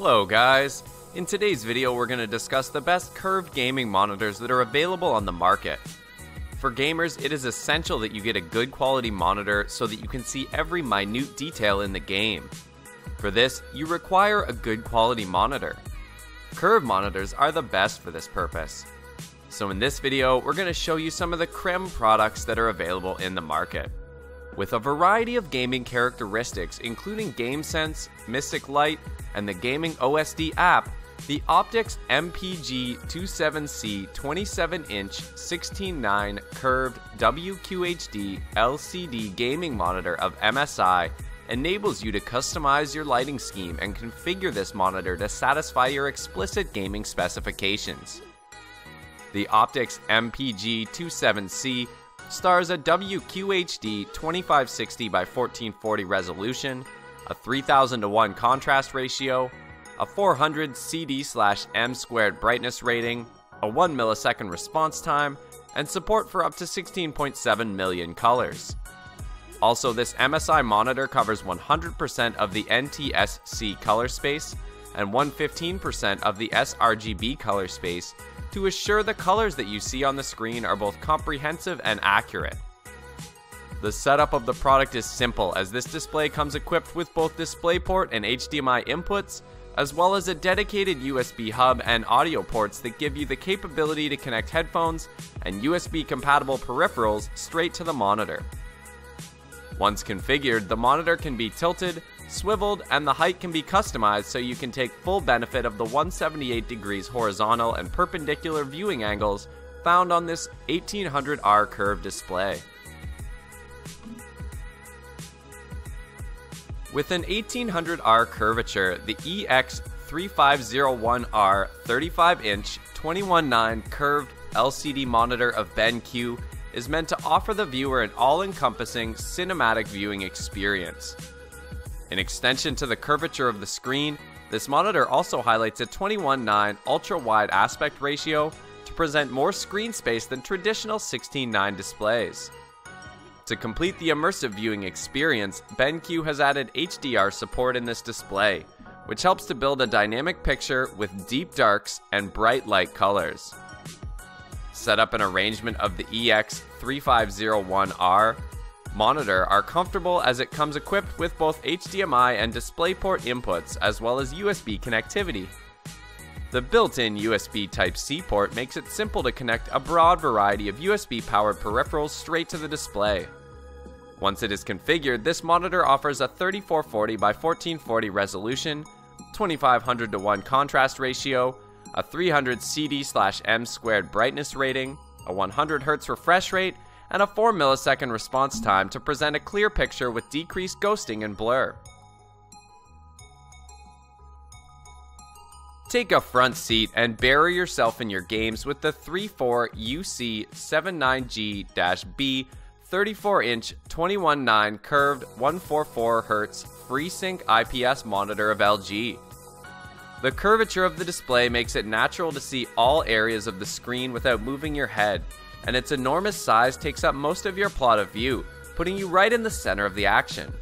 Hello guys! In today's video we're going to discuss the best curved gaming monitors that are available on the market. For gamers, it is essential that you get a good quality monitor so that you can see every minute detail in the game. For this, you require a good quality monitor. Curved monitors are the best for this purpose. So in this video, we're going to show you some of the creme products that are available in the market. With a variety of gaming characteristics including GameSense, Mystic Light, and the Gaming OSD app, the OpticsMGP2 27-inch 16:9 curved WQHD LCD gaming monitor of MSI enables you to customize your lighting scheme and configure this monitor to satisfy your explicit gaming specifications. The OpticsMGP2 stars a WQHD 2560 by 1440 resolution, a 3000:1 contrast ratio, a 400 CD/M² brightness rating, a 1 millisecond response time, and support for up to 16.7 million colors. Also, this MSI monitor covers 100% of the NTSC color space and 115% of the sRGB color space to assure the colors that you see on the screen are both comprehensive and accurate. The setup of the product is simple, as this display comes equipped with both DisplayPort and HDMI inputs, as well as a dedicated USB hub and audio ports that give you the capability to connect headphones and USB-compatible peripherals straight to the monitor. Once configured, the monitor can be tilted, swiveled, and the height can be customized so you can take full benefit of the 178 degrees horizontal and perpendicular viewing angles found on this 1800R curved display. With an 1800R curvature, the EX35100 35-inch 21:9 curved LCD monitor of BenQ is meant to offer the viewer an all-encompassing cinematic viewing experience. In extension to the curvature of the screen, this monitor also highlights a 21:9 ultra-wide aspect ratio to present more screen space than traditional 16:9 displays. To complete the immersive viewing experience, BenQ has added HDR support in this display, which helps to build a dynamic picture with deep darks and bright light colors. Setup and arrangement of the EX35100 monitor are comfortable as it comes equipped with both HDMI and DisplayPort inputs as well as USB connectivity. The built-in USB Type-C port makes it simple to connect a broad variety of USB-powered peripherals straight to the display. Once it is configured, this monitor offers a 3440 by 1440 resolution, 2500:1 contrast ratio, a 300 CD/M² brightness rating, a 100 Hz refresh rate, and a 4 millisecond response time to present a clear picture with decreased ghosting and blur. Take a front seat and bury yourself in your games with the 34UC79G-B 34-inch 21:9 curved 144 Hz FreeSync IPS monitor of LG. The curvature of the display makes it natural to see all areas of the screen without moving your head, and its enormous size takes up most of your plot of view, putting you right in the center of the action.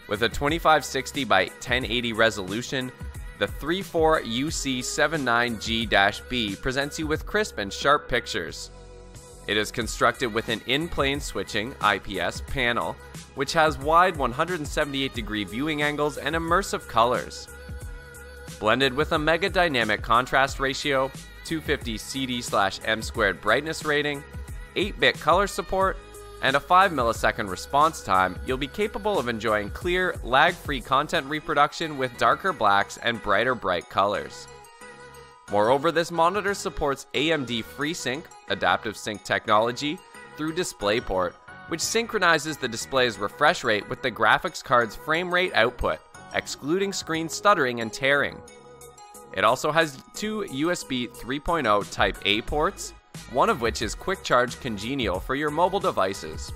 With a 2560 by 1080 resolution, the 34UC79G-B presents you with crisp and sharp pictures. It is constructed with an in-plane switching IPS panel, which has wide 178-degree viewing angles and immersive colors. Blended with a mega dynamic contrast ratio, 250 CD/M² brightness rating, 8-bit color support, and a 5 millisecond response time, you'll be capable of enjoying clear, lag-free content reproduction with darker blacks and brighter bright colors. Moreover, this monitor supports AMD FreeSync adaptive sync technology through DisplayPort, which synchronizes the display's refresh rate with the graphics card's frame rate output, excluding screen stuttering and tearing. It also has two USB 3.0 Type A ports, one of which is quick charge congenial for your mobile devices.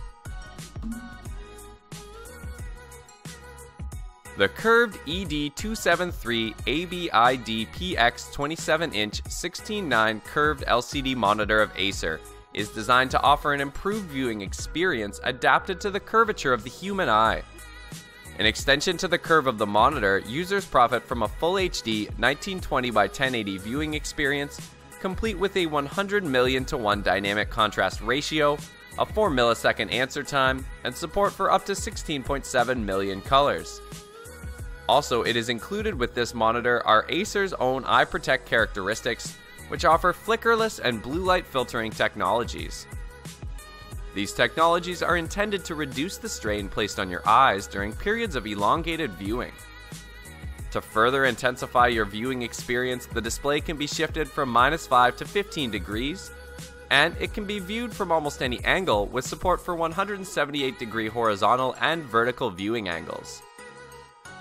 The curved ED273 ABID PX 27-inch 16:9 curved LCD monitor of Acer is designed to offer an improved viewing experience adapted to the curvature of the human eye. In extension to the curve of the monitor, users profit from a full HD 1920 by 1080 viewing experience, complete with a 100 million to 1 dynamic contrast ratio, a 4 millisecond answer time, and support for up to 16.7 million colors. Also, it is included with this monitor are Acer's own Eye Protect characteristics, which offer flickerless and blue light filtering technologies. These technologies are intended to reduce the strain placed on your eyes during periods of elongated viewing. To further intensify your viewing experience, the display can be shifted from -5 to 15 degrees, and it can be viewed from almost any angle with support for 178-degree horizontal and vertical viewing angles.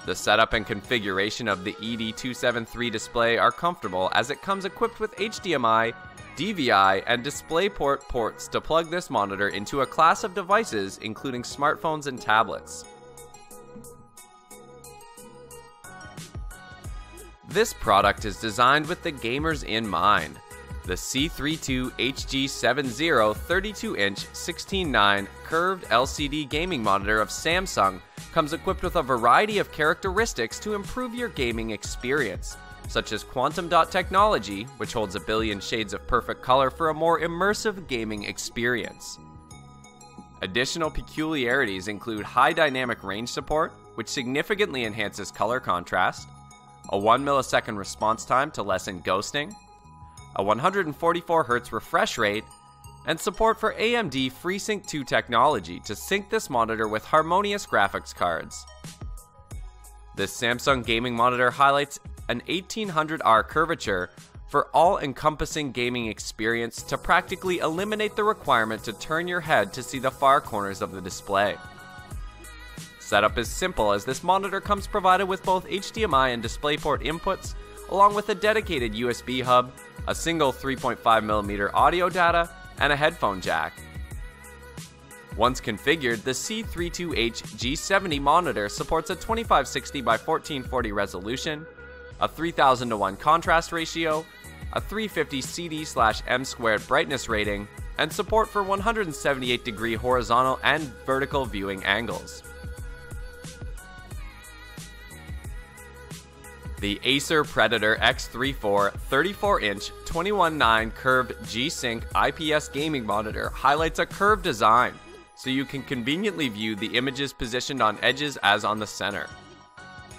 The setup and configuration of the ED273 display are comfortable as it comes equipped with HDMI, DVI, and DisplayPort ports to plug this monitor into a class of devices including smartphones and tablets. This product is designed with the gamers in mind. The C32 HG70 32-inch 16:9 curved LCD gaming monitor of Samsung comes equipped with a variety of characteristics to improve your gaming experience, such as quantum dot technology, which holds a billion shades of perfect color for a more immersive gaming experience. Additional peculiarities include high dynamic range support, which significantly enhances color contrast, a 1 millisecond response time to lessen ghosting, a 144 Hz refresh rate, and support for AMD FreeSync 2 technology to sync this monitor with harmonious graphics cards. This Samsung gaming monitor highlights an 1800R curvature for all-encompassing gaming experience to practically eliminate the requirement to turn your head to see the far corners of the display. Setup is simple as this monitor comes provided with both HDMI and DisplayPort inputs, along with a dedicated USB hub, a single 3.5mm audio data, and a headphone jack. Once configured, the C32H G70 monitor supports a 2560 by 1440 resolution, a 3000 to 1 contrast ratio, a 350 CD/M² brightness rating, and support for 178-degree horizontal and vertical viewing angles. The Acer Predator X3 34-inch 21:9 curved G-Sync IPS gaming monitor highlights a curved design, so you can conveniently view the images positioned on edges as on the center.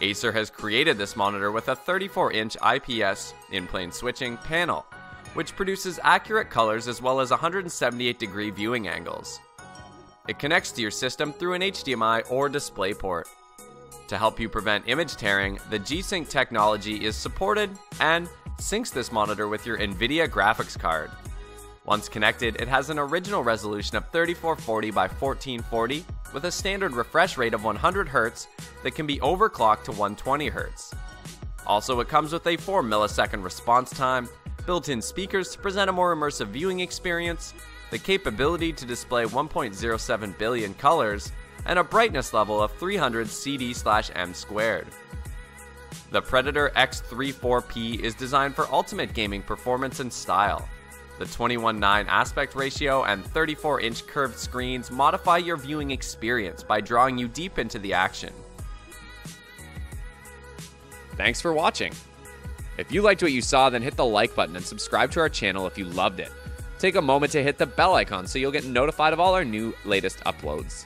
Acer has created this monitor with a 34-inch IPS in-plane switching panel, which produces accurate colors as well as 178-degree viewing angles. It connects to your system through an HDMI or DisplayPort. To help you prevent image tearing, the G-Sync technology is supported and syncs this monitor with your NVIDIA graphics card. Once connected, it has an original resolution of 3440 by 1440 with a standard refresh rate of 100 Hz that can be overclocked to 120 Hz. Also, it comes with a 4 millisecond response time, built-in speakers to present a more immersive viewing experience, the capability to display 1.07 billion colors, and a brightness level of 300 CD/M². The Predator X34P is designed for ultimate gaming performance and style. The 21:9 aspect ratio and 34-inch curved screens modify your viewing experience by drawing you deep into the action. Thanks for watching. If you liked what you saw, then hit the like button and subscribe to our channel if you loved it. Take a moment to hit the bell icon so you'll get notified of all our new latest uploads.